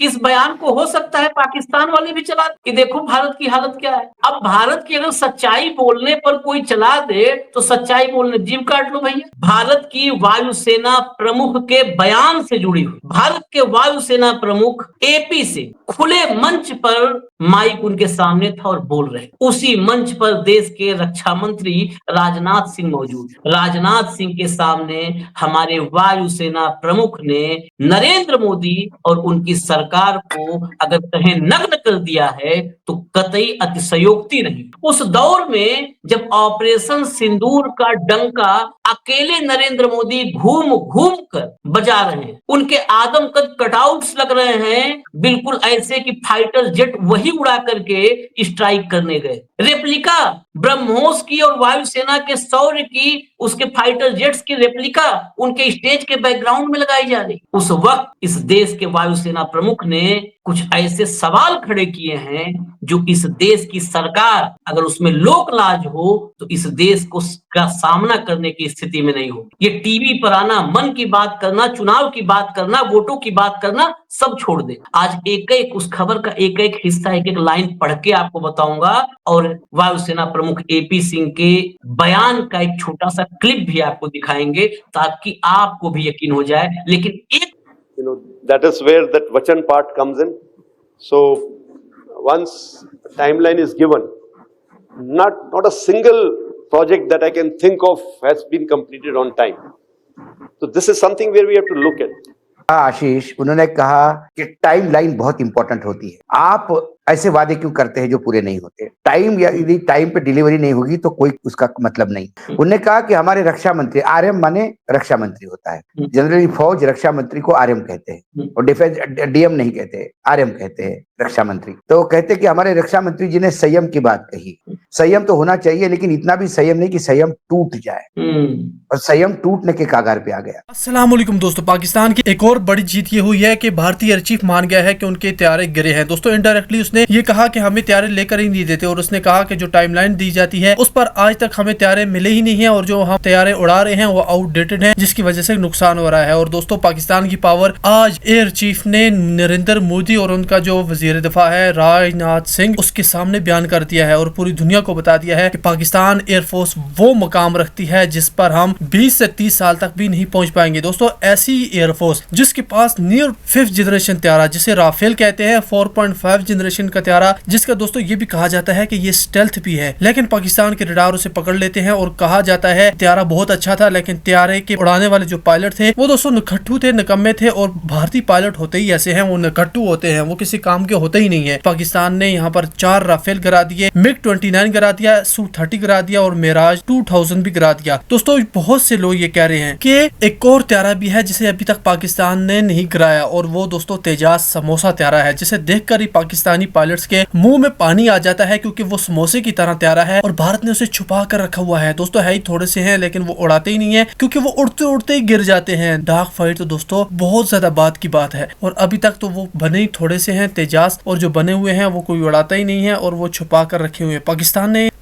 इस बयान को हो सकता है पाकिस्तान वाले भी चला कि देखो भारत की हालत क्या है। अब भारत की अगर सच्चाई बोलने पर कोई चला दे तो सच्चाई बोलने जीभ काट लो भैया। भारत की वायुसेना प्रमुख के बयान से जुड़ी हुई, भारत के वायुसेना प्रमुख एपी से खुले मंच पर माइक उनके सामने था और बोल रहे। उसी मंच पर देश के रक्षा मंत्री राजनाथ सिंह मौजूद। राजनाथ सिंह के सामने हमारे वायुसेना प्रमुख ने नरेंद्र मोदी और उनकी सरकार को अगर कहें नग्न कर दिया है तो कतई अतिशयोक्ति नहीं। उस दौर में जब ऑपरेशन सिंदूर का डंका अकेले नरेंद्र मोदी घूम घूम कर बजा रहे हैं, उनके आदमकद कटआउट्स लग रहे हैं बिल्कुल ऐसे कि फाइटर जेट वही उड़ा करके स्ट्राइक करने गए। रेप्लिका ब्रह्मोस की और वायुसेना के शौर्य की उसके फाइटर जेट्स की रेप्लिका उनके स्टेज के बैकग्राउंड में लगाई जा रही। उस वक्त इस देश के वायुसेना प्रमुख ने कुछ ऐसे सवाल खड़े किए हैं जो इस देश की सरकार अगर उसमें लोक लाज हो तो इस देश को का सामना करने की स्थिति में नहीं हो। ये टीवी पर आना, मन की बात करना, चुनाव की बात करना, वोटों की बात करना सब छोड़ दे। आज एक एक उस खबर का एक एक हिस्सा, एक एक लाइन पढ़ के आपको बताऊंगा और वायुसेना प्रमुख एपी सिंह के बयान का एक छोटा सा क्लिप भी आपको दिखाएंगे ताकि आपको भी यकीन हो जाए। लेकिन एक that is where that vachan part comes in. So once timeline is given, not a single project that I can think of has been completed on time. So this is something where we have to look at. आशीष, उन्होंने कहा कि time line बहुत important होती है। आप ऐसे वादे क्यों करते हैं जो पूरे नहीं होते? टाइम या यदि टाइम पे डिलीवरी नहीं होगी तो कोई उसका मतलब नहीं। उन्होंने कहा कि हमारे रक्षा मंत्री, आरएम माने रक्षा मंत्री होता है, जनरली फौज रक्षा मंत्री को आरएम कहते हैं और डिफेंस डीएम नहीं कहते, आरएम कहते हैं रक्षा मंत्री। तो कहते कि हमारे रक्षा मंत्री जी ने संयम की बात कही। संयम तो होना चाहिए लेकिन इतना भी संयम नहीं कि संयम टूट जाए, और संयम टूटने के कागार पे आ गया। अस्सलाम वालेकुम दोस्तों, पाकिस्तान की एक और बड़ी जीत ये हुई है कि भारतीय एयर चीफ मान गया है कि उनके तैयारे गिरे हैं। दोस्तों इनडायरेक्टली उसने ये कहा कि हमें तैयारे लेकर ही नहीं देते, और उसने कहा कि जो टाइमलाइन दी जाती है उस पर आज तक हमें तैयारे मिले ही नहीं है, और जो हम तैयारे उड़ा रहे हैं वो आउटडेटेड है, जिसकी वजह से नुकसान हो रहा है। और दोस्तों पाकिस्तान की पावर आज एयर चीफ ने नरेंद्र मोदी और उनका जो वजीर दिफा है राजनाथ सिंह उसके सामने बयान कर दिया है और पूरी दुनिया को बता दिया है कि पाकिस्तान एयरफोर्स वो मकाम रखती है जिस पर हम 20 से 30 साल तक भी नहीं पहुंच पाएंगे। दोस्तों ऐसी एयरफोर्स जिसके पास नियर 5th जनरेशन तैयारा जिसे राफेल कहते हैं, 4.5 जनरेशन का तैयारा, जिसका दोस्तों ये भी कहा जाता है कि ये स्टेल्थ भी है, लेकिन पाकिस्तान के रडार उसे पकड़ लेते हैं और कहा जाता है तैयारा बहुत अच्छा था, लेकिन तैयारे के उड़ाने वाले जो पायलट थे वो दोस्तों नखट्टू थे, निकम्मे थे। और भारतीय पायलट होते ही ऐसे हैं, वो नखट्टू होते हैं, वो किसी काम के होते ही नहीं है। पाकिस्तान ने यहाँ पर 4 राफेल गिरा दिए, MiG-29 गिरा दिया, Su-30 गिरा दिया और मिराज 2000 भी गिरा दिया। दोस्तों बहुत से लोग ये कह रहे हैं कि एक और तैयारा भी है जिसे अभी तक पाकिस्तान ने नहीं गिराया, और वो दोस्तों तेजाज समोसा तैयारा है, जिसे देखकर ही पाकिस्तानी पायलट्स के मुंह में पानी आ जाता है, क्योंकि वो समोसे की तरह तैयारा है और भारत ने उसे छुपा कर रखा हुआ है। दोस्तों है ही थोड़े से हैं लेकिन वो उड़ाते ही नहीं है, क्योंकि वो उड़ते उड़ते ही गिर जाते हैं। डार्क फाइट तो दोस्तों बहुत ज्यादा बात की बात है, और अभी तक तो वो बने ही थोड़े से हैं तेजाज, और जो बने हुए हैं वो कोई उड़ाता ही नहीं है और वो छुपा कर रखे हुए हैं।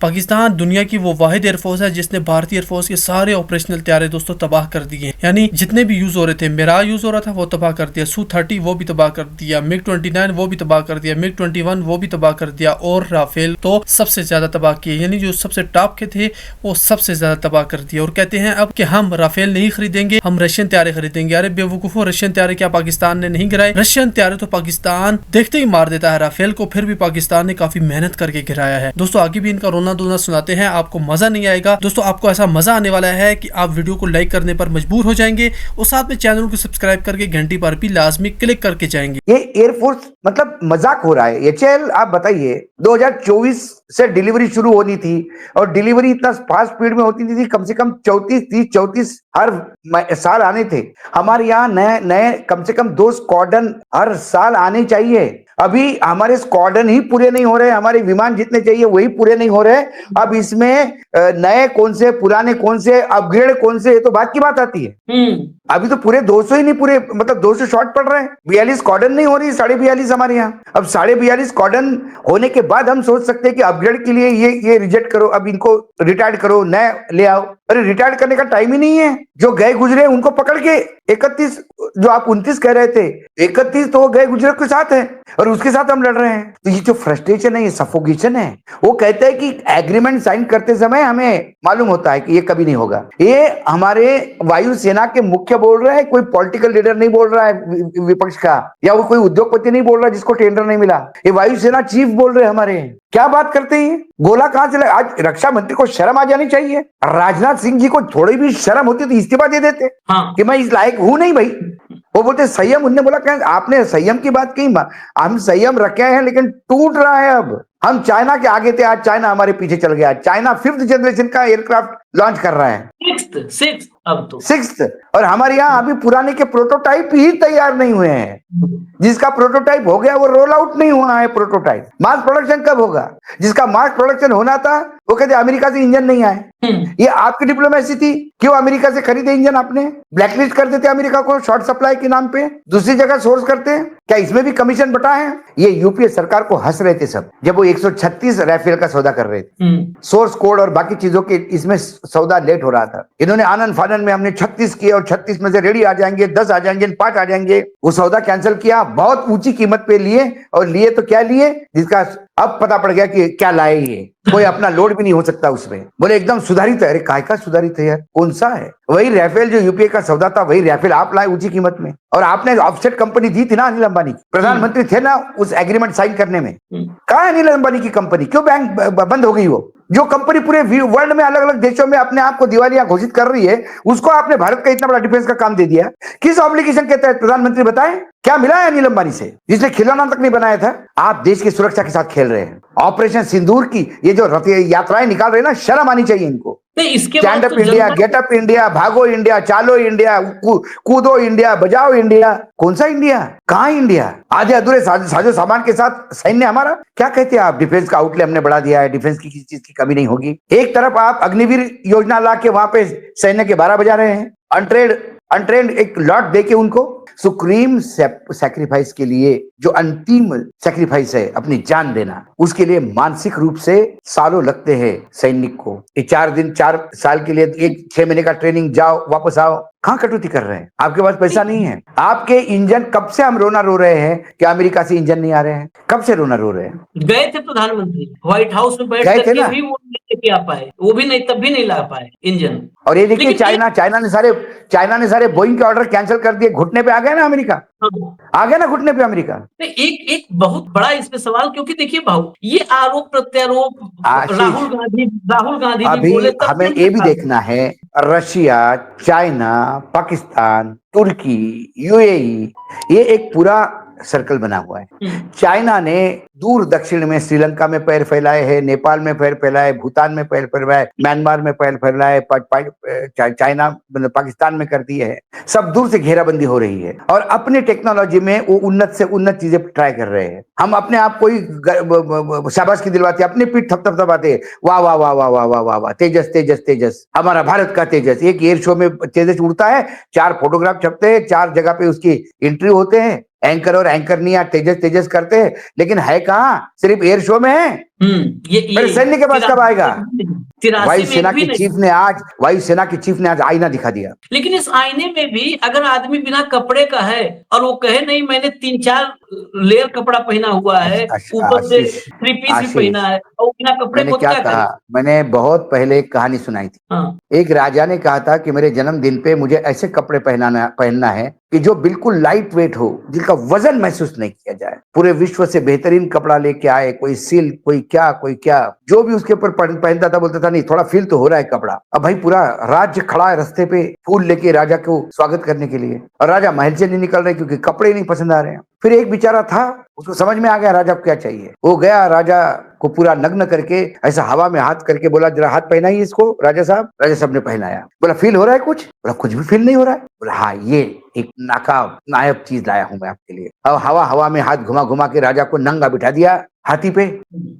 पाकिस्तान दुनिया की वो वाहिद एयरफोर्स है जिसने भारतीय एयरफोर्स के सारे ऑपरेशनल तैयारे दोस्तों तबाह कर दिए, यानी जितने भी यूज हो रहे थे, मिराज यूज हो रहा था वो तबाह कर दिया, Su-30 वो भी तबाह कर दिया, MiG-29 वो भी तबाह कर दिया, MiG-21 वो भी तबाह कर दिया, और राफेल तो सबसे ज्यादा तबाह किए, यानी जो सबसे टॉप के थे वो सबसे ज्यादा तबाह कर दिया। और कहते हैं अब कि हम राफेल नहीं खरीदेंगे, हम रशियन तैयारे खरीदेंगे। अरे बेवकूफो, रशियन तैयारे क्या पाकिस्तान ने नहीं गिराए? रशियन तैयारे तो पाकिस्तान देखते ही मार देता है राफेल को, फिर भी पाकिस्तान ने काफी मेहनत करके गिराया है। दोस्तों आगे भी इनका रोना धोना सुनाते हैं, आपको मजा नहीं आएगा। दोस्तों आपको ऐसा मजा आने वाला है कि आप वीडियो को लाइक करने पर मजबूर हो जाएंगे और साथ में चैनल को सब्सक्राइब करके घंटी पर भी लाजमी क्लिक करके जाएंगे। ये एयरफोर्स मतलब मजाक हो रहा है। एचएएल आप बताइए 2024 से डिलीवरी शुरू होनी थी और डिलीवरी इतना फास्ट स्पीड में होती थी, कम से कम 34 हर साल आने थे। हमारे यहाँ नए कम से कम 2 स्क्वाड्रन हर साल आने चाहिए। अभी हमारे स्क्वाड्रन ही पूरे नहीं हो रहे, हमारे विमान जितने चाहिए वही पूरे नहीं हो रहे। अब इसमें नए कौन से, पुराने कौन से, अपग्रेड कौन से, ये तो बात की बात आती है। अभी तो पूरे 200 ही नहीं, पूरे मतलब 200 शॉर्ट पड़ रहे हैं। 42 स्क्वाड्रन नहीं हो रही, 42.5 हमारे यहाँ। अब 42.5 स्क्वाड्रन होने के बाद हम सोच सकते हैं कि अपग्रेड के लिए ये रिजेक्ट करो, अब इनको रिटायर करो, नए ले आओ। अरे रिटायर करने का टाइम ही नहीं है। जो गए गुजरे उनको पकड़ के 31, जो आप 29 कह रहे थे, 31 तो वो गए गुजरे के साथ है और उसके साथ हम लड़ रहे हैं। तो ये जो फ्रस्ट्रेशन है, ये सफोकेशन है। वो कहते हैं कि एग्रीमेंट साइन करते समय हमें मालूम होता है कि ये कभी नहीं होगा। ये हमारे वायुसेना के मुख्य बोल रहे हैं, कोई पॉलिटिकल लीडर नहीं बोल रहा है विपक्ष का, या वो कोई उद्योगपति नहीं बोल रहा जिसको टेंडर नहीं मिला। ये वायुसेना चीफ बोल रहे हैं हमारे। क्या बात करते हैं, गोला कहां से लगा? आज रक्षा मंत्री को शर्म आ जानी चाहिए। राजनाथ सिंह जी को थोड़ी भी शर्म होती तो इस्तीफा दे देते। हाँ। कि मैं इस लायक हूं नहीं भाई। वो बोलते संयम, उनने बोला क्या आपने संयम की बात कही? हम संयम रखे हैं लेकिन टूट रहा है। अब हम चाइना के आगे थे, आज चाइना हमारे पीछे चल गया। चाइना 5th जनरेशन का एयरक्राफ्ट लॉन्च कर रहा है, 6th अब तो 6th। और हमारे यहाँ अभी पुराने के प्रोटोटाइप ही तैयार नहीं हुए हैं। जिसका प्रोटोटाइप हो गया वो रोल आउट नहीं हुआ है। प्रोटोटाइप मास प्रोडक्शन कब होगा? जिसका मास प्रोडक्शन होना था वो कहते अमेरिका से इंजन नहीं आए। ये आपकी डिप्लोमेसी थी। क्यों अमेरिका से खरीदे इंजन? आपने ब्लैकलिस्ट कर देते अमेरिका को शॉर्ट सप्लाई के नाम पे, दूसरी जगह सोर्स करते हैं। क्या इसमें भी कमीशन बटा है? ये यूपीए सरकार को हंस रहे थे सब जब वो 136 राफेल का सौदा कर रहे थे। सोर्स कोड और बाकी चीजों के इसमें सौदा लेट हो रहा था। इन्होंने आनंद फानंद में हमने 36 किए और 36 में से रेडी आ जाएंगे, 10 आ जाएंगे, 5 आ जाएंगे। वो सौदा कैंसिल किया, बहुत ऊंची कीमत पे लिए, और लिए तो क्या लिए जिसका अब पता पड़ गया कि क्या लाए ये। कोई अपना लोड भी नहीं हो सकता उसमें। बोले एकदम सुधारित है। अरे काय का सुधारित है यार? कौन सा है? वही राफेल जो यूपीए का सौदा था, वही राफेल आप लाए ऊंची कीमत में। और आपने ऑफसेट कंपनी दी थी ना अनिल अंबानी, प्रधानमंत्री थे ना उस एग्रीमेंट साइन करने में। कहाँ है अनिल अंबानी की कंपनी? क्यों बैंक बंद हो गई? वो जो कंपनी पूरे वर्ल्ड में अलग अलग देशों में अपने आप को दिवालिया घोषित कर रही है, उसको आपने भारत का इतना बड़ा डिफेंस का काम दे दिया। किस ऑब्लिगेशन के तहत? प्रधानमंत्री बताएं क्या मिला है अनिल अंबानी से, जिसने खिलौना तक नहीं बनाया था? आप देश की सुरक्षा के साथ खेल रहे हैं। ऑपरेशन सिंदूर की ये जो यात्राएं निकाल रहे हैं ना, शर्म आनी चाहिए इनको। इसके स्टैंड अप बाद तो इंडिया, गेट अप इंडिया, भागो इंडिया, चालो इंडिया, कूदो इंडिया, बजाओ इंडिया। कौन सा इंडिया? कहाँ इंडिया? आधे अधूरे साजो सामान के साथ सैन्य हमारा। क्या कहते हैं आप? डिफेंस का आउटले हमने बढ़ा दिया है, डिफेंस की किसी चीज की कमी नहीं होगी। एक तरफ आप अग्निवीर योजना ला के वहां पे सैन्य के 12 बजा रहे हैं, अनट्रेंड एक लॉट दे के उनको। सुप्रीम सैक्रिफाइस के लिए जो अंतिम सैक्रिफाइस है, अपनी जान देना, उसके लिए मानसिक रूप से सालों लगते हैं सैनिक को। ये 4 दिन 4 साल के लिए 6 महीने का ट्रेनिंग, जाओ वापस आओ। कहाँ कटौती कर रहे हैं? आपके पास पैसा नहीं है। आपके इंजन, कब से हम रोना रो रहे हैं कि अमेरिका से इंजन नहीं आ रहे हैं? कब से रोना रो रहे हैं? गए थे प्रधानमंत्री व्हाइट हाउस में बैठ गए थे करके ना? भी वो नहीं लेके आ पाए, वो भी नहीं, तब भी नहीं ला पाए इंजन। और ये देखिए लेकिन चाइना ने सारे बोइंग के ऑर्डर कैंसिल कर दिए। घुटने पे आ गया ना अमेरिका, आ गया ना घुटने पे अमेरिका। एक बहुत बड़ा इसमें सवाल, क्योंकि देखिए भाऊ, ये आरोप प्रत्यारोप राहुल गांधी जी अभी बोले, तब हमें ये भी देखना है, रशिया, चाइना, पाकिस्तान, तुर्की, यूएई, ये एक पूरा सर्कल बना हुआ है। चाइना ने दूर दक्षिण में श्रीलंका में पैर फैलाए हैं, नेपाल में पैर फैलाए, भूटान में पैर फैलाए, म्यांमार में पैर फैलाए, चाइना पाकिस्तान में कर दिए है। सब दूर से घेराबंदी हो रही है और अपनी टेक्नोलॉजी में वो उन्नत से उन्नत चीजें ट्राई कर रहे हैं। हम अपने आप को ही शाबाश की दिलवाते, अपनी पीठ थपथपाते, वाह वाह वाह वाह वाह वाह वाह वाह, तेजस तेजस तेजस, हमारा भारत का तेजस। एक एयर शो में तेजस उड़ता है, 4 फोटोग्राफ छपते हैं, 4 जगह पे उसकी इंटरव्यू होते हैं, एंकर और एंकर नहीं तेजस तेजस करते हैं, लेकिन है कहाँ? सिर्फ एयर शो में है। फिर सैन्य के पास कब आएगा? वायुसेना की चीफ ने आज आईना दिखा दिया। लेकिन इस आईने में भी अगर आदमी बिना कपड़े का है और वो कहे नहीं मैंने 3-4 लेयर कपड़ा पहना हुआ है, ऊपर से 3 पीस भी पहना है, और बिना कपड़े को क्या कहा? मैंने बहुत पहले एक कहानी सुनाई थी। एक राजा ने कहा था कि मेरे जन्मदिन पे मुझे ऐसे कपड़े पहनना है कि जो बिल्कुल लाइट वेट हो, जिनका वजन महसूस नहीं किया जाए। पूरे विश्व से बेहतरीन कपड़ा लेके आए, कोई सिल्क, कोई क्या, जो भी उसके ऊपर पहनता था बोलता था नहीं थोड़ा फील तो हो रहा है कपड़ा। अब भाई पूरा राज्य खड़ा है रास्ते पे फूल लेके राजा को स्वागत करने के लिए, और राजा महल से नहीं निकल रहे क्योंकि कपड़े नहीं पसंद आ रहे हैं। फिर एक बेचारा था, उसको समझ में आ गया राजा को क्या चाहिए। वो गया, राजा को पूरा नग्न करके ऐसा हवा में हाथ करके बोला, जरा हाथ पहनाइए इसको राजा साहब। राजा साहब ने पहनाया। बोला फील हो रहा है कुछ? बोला कुछ भी फील नहीं हो रहा है। बोला हाँ, ये एक नायाब चीज लाया हूं मैं आपके लिए। अब हवा में हाथ घुमा घुमा के राजा को नंगा बिठा दिया हाथी पे।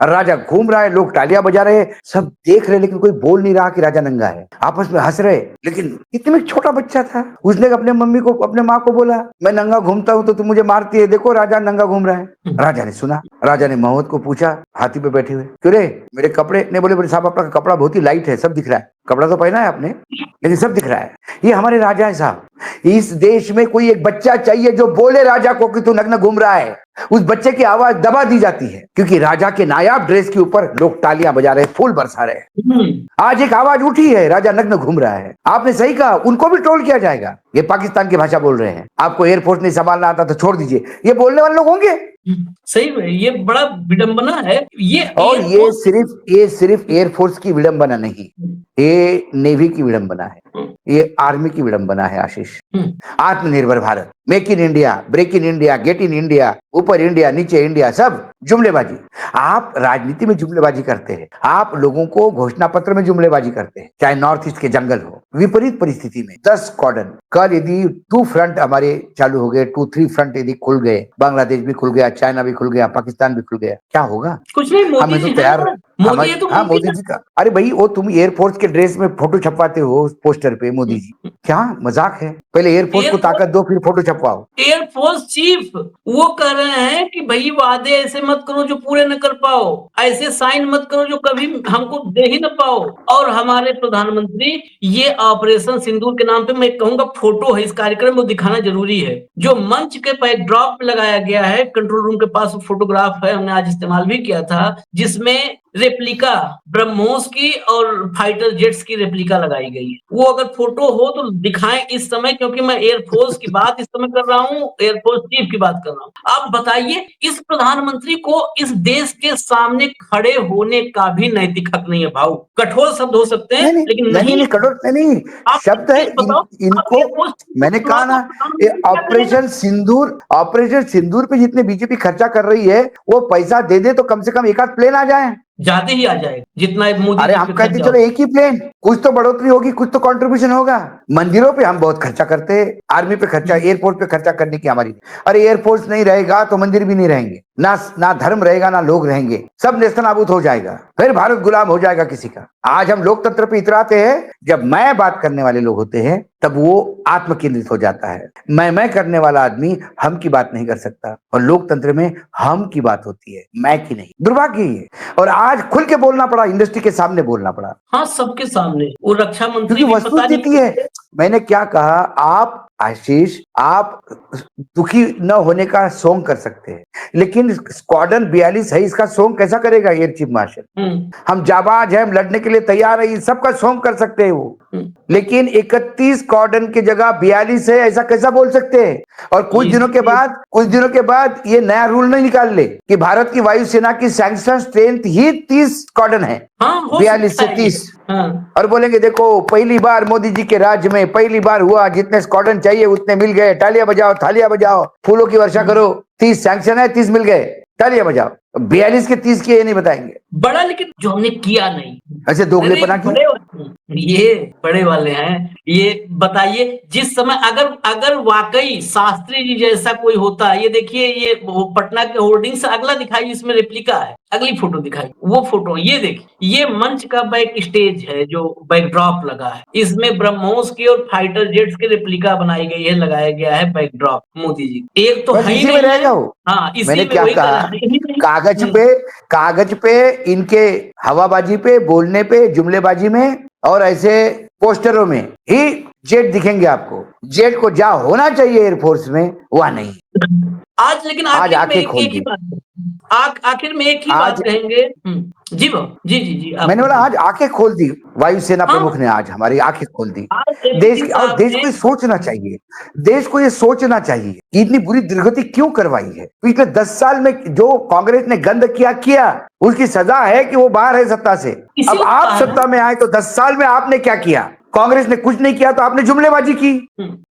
राजा घूम रहा है, लोग तालियां बजा रहे हैं, सब देख रहे, लेकिन कोई बोल नहीं रहा कि राजा नंगा है। आपस में हंस रहे। लेकिन इतने छोटा बच्चा था, उसने अपने मम्मी को, अपने माँ को बोला, मैं नंगा घूमता हूँ तो तुम मुझे मारती है, देखो राजा नंगा घूम रहा है। राजा ने सुना। राजा ने महमूद को पूछा, हाथी पे बैठे हुए, क्यों रे मेरे कपड़े? ने बोले साहब आपका कपड़ा बहुत ही लाइट है, सब दिख रहा है। कपड़ा तो पहना है आपने, लेकिन सब दिख रहा है। ये हमारे राजा है साहब। इस देश में कोई एक बच्चा चाहिए जो बोले राजा को कि तू नग्न घूम रहा है। उस बच्चे की आवाज दबा दी जाती है, क्योंकि राजा के नायाब ड्रेस के ऊपर लोग तालियां बजा रहे, फूल बरसा रहे। आज एक आवाज उठी है, राजा नग्न घूम रहा है। आपने सही कहा, उनको भी ट्रोल किया जाएगा। ये पाकिस्तान की भाषा बोल रहे हैं, आपको एयरफोर्स नहीं संभालना आता तो छोड़ दीजिए, ये बोलने वाले लोग होंगे। सही है, ये बड़ा विडंबना है ये। और ये सिर्फ एयरफोर्स की विडंबना नहीं, ये नेवी की विडंबना है, ये आर्मी की विडंबना है आशीष। आत्मनिर्भर Bharat, make in India, break in India, get in India, ऊपर इंडिया नीचे इंडिया, सब जुमलेबाजी। आप राजनीति में जुमलेबाजी करते हैं, आप लोगों को घोषणा पत्र में जुमलेबाजी करते हैं, चाहे नॉर्थ ईस्ट के जंगल हो। विपरीत परिस्थिति में 10 कॉर्डन, कल यदि 2 फ्रंट हमारे चालू हो गए, 2-3 फ्रंट यदि खुल गए, बांग्लादेश भी खुल गया, चाइना भी खुल गया, पाकिस्तान भी खुल गया, क्या होगा? कुछ नहीं, मोदी जी तैयार। हाँ, मोदी जी का, अरे भाई वो तुम एयरफोर्स के ड्रेस में फोटो छपवाते हो पोस्टर पे, मोदी जी क्या मजाक है? पहले एयरफोर्स को ताकत दो, फिर फोटो छपवाओ। एयरफोर्स चीफ वो कह रहे हैं कि भाई वादे ऐसे मत करो जो पूरे न कर पाओ, ऐसे साइन मत करो जो कभी हमको दे ही न पाओ। और हमारे प्रधानमंत्री, ये ऑपरेशन सिंदूर के नाम पे मैं कहूंगा फोटो है, इस कार्यक्रम में दिखाना जरूरी है। जो मंच के बैकड्रॉप लगाया गया है, कंट्रोल रूम के पास फोटोग्राफ है, हमने आज इस्तेमाल भी किया था, जिसमें रेप्लिका ब्रह्मोस की और फाइटर जेट्स की रेप्लिका लगाई गई है। वो अगर फोटो हो तो दिखाएं इस समय, क्योंकि मैं एयरफोर्स की बात इस समय कर रहा हूँ, एयरफोर्स चीफ की बात कर रहा हूँ। आप बताइए, इस प्रधानमंत्री को इस देश के सामने खड़े होने का भी नैतिक हक नहीं है भाऊ। कठोर शब्द हो सकते हैं, लेकिन नहीं कठोर नहीं शब्द है। इनको मैंने कहा ना, ऑपरेशन सिंदूर पे जितने बीजेपी खर्चा कर रही है, वो पैसा दे दे तो कम से कम एक आध प्लेन आ जाए, ज्यादा ही आ जाए जितना मोदी। अरे हम कहते चलो एक ही प्लेन, कुछ तो बढ़ोतरी होगी, कुछ तो कंट्रीब्यूशन होगा। मंदिरों पे हम बहुत खर्चा करते हैं, आर्मी पे खर्चा, एयरपोर्ट पे खर्चा करने की हमारी। अरे एयरफोर्स नहीं रहेगा तो मंदिर भी नहीं रहेंगे, ना धर्म रहेगा, ना लोग रहेंगे, सब नेस्तनाबूद हो जाएगा, फिर भारत गुलाम हो जाएगा किसी का। आज हम लोकतंत्र पे इतराते हैं, जब मैं बात करने वाले लोग होते हैं तब वो आत्म केंद्रित हो जाता है। मैं करने वाला आदमी हम की बात नहीं कर सकता, और लोकतंत्र में हम की बात होती है, मैं की नहीं। दुर्भाग्य है। और आज खुल के बोलना पड़ा, इंडस्ट्री के सामने बोलना पड़ा। हाँ, सबके सामने। वो रक्षा मंत्री क्योंकि वस्तुस्थिति है। मैंने क्या कहा, आप आशीष, आप दुखी न होने का सोंग कर सकते हैं, लेकिन स्क्वाड्रन 42 है, इसका सोंग कैसा करेगा एयर चीफ मार्शल? हम जाबाज हैं, हम लड़ने के लिए तैयार है, सबका सोंग कर सकते हैं वो, लेकिन 31 स्क्वाड्रन की जगह 42 है, ऐसा कैसा बोल सकते हैं? और कुछ दिनों के बाद ये नया रूल नहीं निकाल ले कि भारत की वायुसेना की सैंक्शन स्ट्रेंथ ही 30 स्क्वाड्रन है, 42 से 30। और बोलेंगे देखो पहली बार मोदी जी के राज्य में पहली बार हुआ, जितने स्क्वाड्रन चाहिए उतने मिल गए, तालियां बजाओ, थालियां बजाओ, फूलों की वर्षा करो। 30 सैंक्शन है, 30 मिल गए, तालियां बजाओ। 42 के 30 के ये नहीं बताएंगे बड़ा, लेकिन जो हमने किया नहीं, ऐसे दोगलेपना की। ये बड़े वाले हैं। ये बताइए, जिस समय अगर वाकई शास्त्री जी जैसा कोई होता, ये देखिए, ये पटना के होर्डिंग से अगला दिखाई, इसमें रेप्लिका है, अगली फोटो दिखाई, वो फोटो ये देखिए, ये मंच का बैक स्टेज है जो बैकड्रॉप लगा है, इसमें ब्रह्मोस की और फाइटर जेट्स की रेप्लिका बनाई गई है, लगाया गया है बैकड्रॉप मोदी जी। एक तो है ही नहीं रहेगा वो। हाँ, मैंने क्या कहा, कागज पे इनके हवाबाजी पे, बोलने पे, जुमलेबाजी में और ऐसे पोस्टरों में ही जेट दिखेंगे आपको। जेट को जा होना चाहिए एयरफोर्स में, वह नहीं। आज लेकिन आखिर में एक ही बात कहेंगे। जी मैंने बोला आज आंखें खोल दी वायुसेना प्रमुख ने, आज हमारी आंखें खोल दी। देश को सोचना चाहिए, देश को ये सोचना चाहिए कि इतनी बुरी दुर्गति क्यों करवाई है। पिछले 10 साल में जो कांग्रेस ने गंद किया, उसकी सजा है कि वो बाहर है सत्ता से। अब आप सत्ता में आए तो 10 साल में आपने क्या किया? कांग्रेस ने कुछ नहीं किया तो आपने जुमलेबाजी की।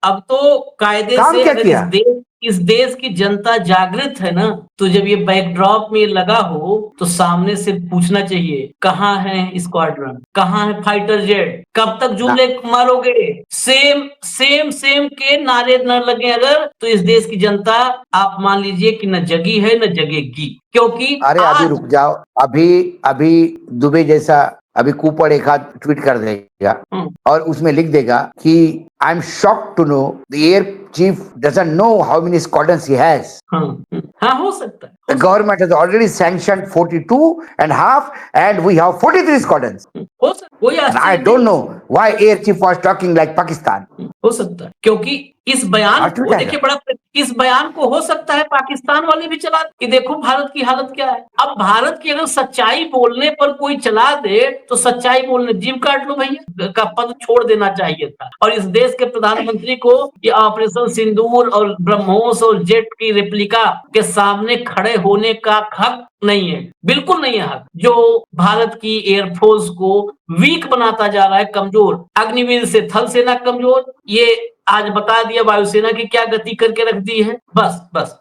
अब तो कायदे से क्या किया? इस देश की जनता जागृत है ना, तो जब ये बैकड्रॉप में लगा हो तो सामने से पूछना चाहिए कहाँ है स्क्वाड्रन, कहाँ है फाइटर जेट, कब तक जुमले मारोगे। सेम के नारे न लगे अगर, तो इस देश की जनता आप मान लीजिए कि न जगी है न जगेगी, क्योंकि अरे अभी रुक जाओ, अभी दुबे जैसा अभी कूपड़ एक आध ट्वीट कर देगा और उसमें लिख देगा कि I am shocked to know the air chief doesn't know how many squadrons he has. हाँ हो सकता है। The government has already sanctioned 42 and half and we have 43 squadrons. हो सकता, कोई And I आश्चर्य don't know why air chief was talking like Pakistan. हो सकता है, क्योंकि इस बयान को देखिए बड़ा, इस बयान को हो सकता है पाकिस्तान वाले भी चला कि देखो भारत की हालत क्या है। अब भारत की अगर सच्चाई बोलने पर कोई चला दे तो सच्चाई बोलने जीभ काट लो भैया का पद छोड़ देना चाहिए था। और इस देश के प्रधानमंत्री को ये ऑपरेशन सिंदूर और ब्रह्मोस और जेट की रेप्लिका के सामने खड़े होने का हक नहीं है, बिल्कुल नहीं है हक। जो भारत की एयरफोर्स को वीक बनाता जा रहा है, कमजोर, अग्निवीर से थल सेना कमजोर, ये आज बता दिया वायुसेना की क्या गति करके रख दी है। बस